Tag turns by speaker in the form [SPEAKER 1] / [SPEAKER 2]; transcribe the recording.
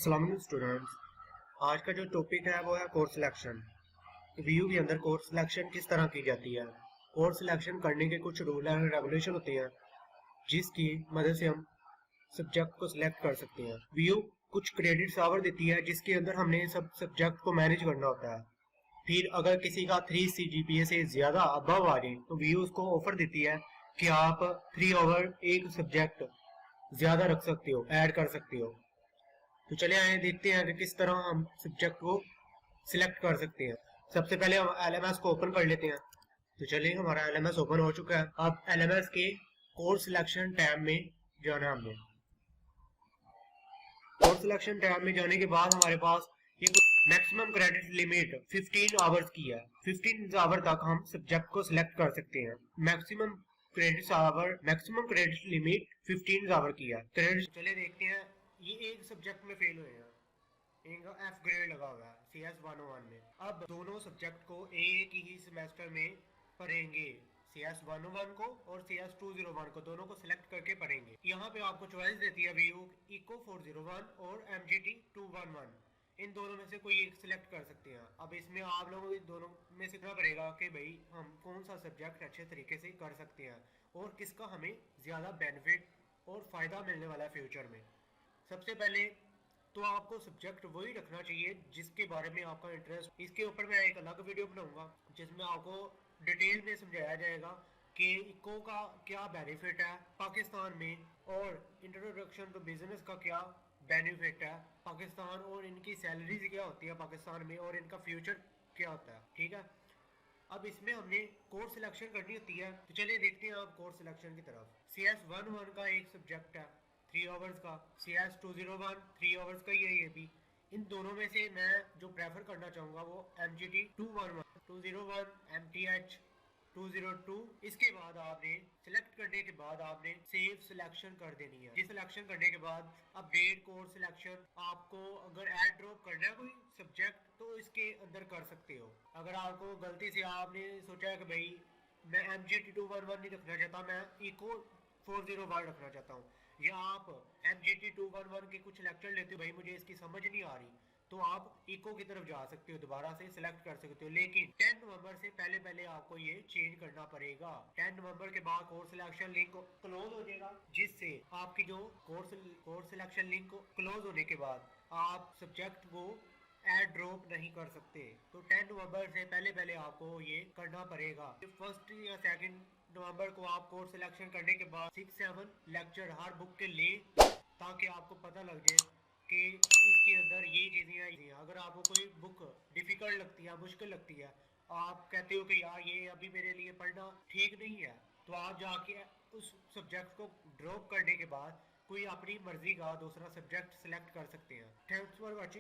[SPEAKER 1] अस्सलाम वालेकुम स्टूडेंट्स। आज का जो टॉपिक है वो है कोर्स सिलेक्शन। वीयू के अंदर कोर्स सिलेक्शन किस तरह की जाती है। कोर्स सिलेक्शन करने के कुछ रूल एंड रेगुलेशन होते हैं जिसकी मदद से हम सब्जेक्ट को सिलेक्ट कर सकते हैं। वीयू कुछ क्रेडिट्स आवर देती है जिसके अंदर हमने सब सब्जेक्ट को मैनेज करना होता है। फिर अगर किसी का 3 CGPA से ज्यादा अबव आ जाए तो वीयू उसको ऑफर देती है कि आप 3 आवर एक सब्जेक्ट ज्यादा रख सकते हो, ऐड कर सकते हो। तो चले आए देखते हैं कि किस तरह हम सब्जेक्ट को सिलेक्ट कर सकते हैं। सबसे पहले हम LMS को ओपन कर लेते हैं। तो चलिए हमारा LMS ओपन हो चुका है। अब LMS के कोर्स सिलेक्शन टैब में जाना है हमने। कोर्स सिलेक्शन टैब में जाने के बाद हमारे पास ये मैक्सिमम क्रेडिट लिमिट 15 आवर्स की है। 15 आवर तक हम सब्जेक्ट को सिलेक्ट कर सकते हैं। मैक्सिमम क्रेडिट लिमिट 15 आवर की है। क्रेडिट चले देखते हैं। ये एक सब्जेक्ट में फेल हुए हैं, इनका F ग्रेड लगा हुआ है CS 101 में। अब दोनों सब्जेक्ट को एक ही सेमेस्टर में पढ़ेंगे, CS 101 को और CS 201 को, दोनों को सिलेक्ट करके पढ़ेंगे। यहाँ पे आपको चॉइस देती है वीयू इको 401 और MGT 211। इन दोनों में से कोई एक सिलेक्ट कर सकते हैं। अब इसमें आप लोगों को दोनों में सीखना पड़ेगा कि भाई हम कौन सा सब्जेक्ट अच्छे तरीके से कर सकते हैं और किसका हमें ज़्यादा बेनिफिट और फ़ायदा मिलने वाला है फ्यूचर में। सबसे पहले तो आपको सब्जेक्ट वही रखना चाहिए जिसके बारे में आपका इंटरेस्ट। इसके ऊपर मैं एक अलग वीडियो बनाऊंगा जिसमें आपको डिटेल में समझाया जाएगा कि इको का क्या बेनिफिट है पाकिस्तान में और इंट्रोडक्शन टू बिजनेस का क्या बेनिफिट है पाकिस्तान, और इनकी सैलरीज क्या होती है पाकिस्तान में, और इनका फ्यूचर क्या होता है। ठीक है, अब इसमें हमने कोर्स सिलेक्शन करनी होती है। तो चलिए देखते हैं आप कोर्स सिलेक्शन की तरफ। CS 101 का एक सब्जेक्ट है 3 आवर्स का, CS 201 3 आवर्स का ही है ये भी। इन दोनों में से मैं जो प्रेफर करना चाहूँगा वो MGT 211 201 MTH 202। इसके बाद आपने सिलेक्ट करने के बाद आपने सेव सिलेक्शन कर देनी है। ये सिलेक्शन करने के बाद अपडेट कोर्स सिलेक्शन, आपको अगर ऐड ड्रॉप करना है कोई सब्जेक्ट तो इसके अंदर कर सकते हो। अगर आपको गलती से आपने सोचा है कि भाई मैं MGT 211 नहीं रखना चाहता, मैं इको 401 रखना चाहता हूँ, या आप MGT 211 के कुछ लेक्चर लेते हो, भाई मुझे इसकी समझ नहीं आ रही, तो आप इको की तरफ जा सकते हो, दोबारा से सिलेक्ट कर सकते हो। लेकिन 10 नवंबर से पहले पहले आपको ये चेंज करना पड़ेगा। 10 नवंबर के बाद कोर्स सिलेक्शन लिंक क्लोज हो जाएगा, जिससे आपकी जो कोर्स सिलेक्शन लिंक क्लोज होने के बाद आप सब्जेक्ट को एड ड्रॉप नहीं कर सकते। तो 10 नवंबर से पहले पहले आपको ये करना पड़ेगा। फर्स्ट या सेकंड नवंबर को आप कोर्स सिलेक्शन करने के बाद 6-7 लेक्चर हर बुक के ले, ताकि आपको पता लग जाए कि इसके अंदर ये चीज़ें हैं। अगर आपको कोई बुक डिफ़िकल्ट लगती है, मुश्किल लगती है, आप कहते हो कि यार ये अभी मेरे लिए पढ़ना ठीक नहीं है, तो आप जाके उस सब्जेक्ट को ड्रॉप करने के बाद कोई अपनी मर्जी का दूसरा सब्जेक्ट सिलेक्ट कर सकते हैं। Thanks for watching.